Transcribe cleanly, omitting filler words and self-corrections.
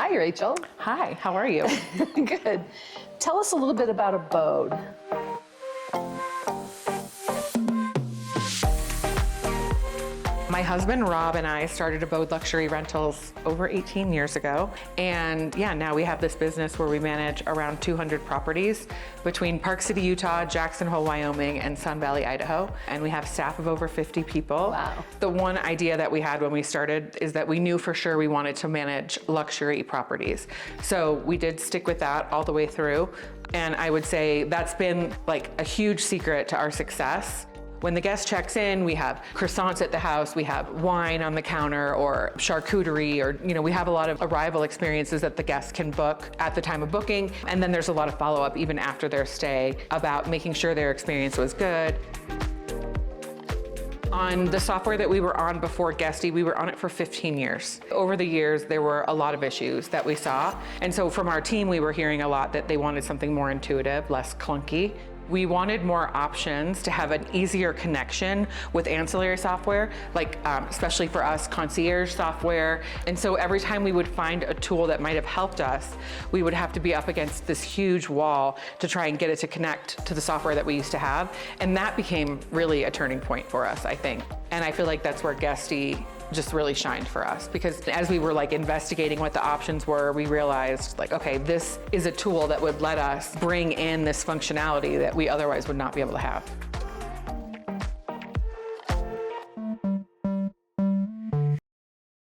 Hi, Rachel. Hi, how are you? Good. Tell us a little bit about Abode. My husband Rob and I started Abode Luxury Rentals over 18 years ago. And yeah, now we have this business where we manage around 200 properties between Park City, Utah, Jackson Hole, Wyoming, and Sun Valley, Idaho. And we have staff of over 50 people. Wow. The one idea that we had when we started is that we knew for sure we wanted to manage luxury properties. So we did stick with that all the way through. And I would say that's been like a huge secret to our success. When the guest checks in, we have croissants at the house, we have wine on the counter or charcuterie, or we have a lot of arrival experiences that the guests can book at the time of booking. And then there's a lot of follow-up even after their stay about making sure their experience was good. On the software that we were on before Guesty, we were on it for 15 years. Over the years, there were a lot of issues that we saw. And so from our team, we were hearing a lot that they wanted something more intuitive, less clunky. We wanted more options to have an easier connection with ancillary software, like especially for us, concierge software. And so every time we would find a tool that might have helped us, we would have to be up against this huge wall to try and get it to connect to the software that we used to have. And that became really a turning point for us, I think. And I feel like that's where Guesty just really shined for us, because as we were investigating what the options were, we realized okay, this is a tool that would let us bring in this functionality that we otherwise would not be able to have.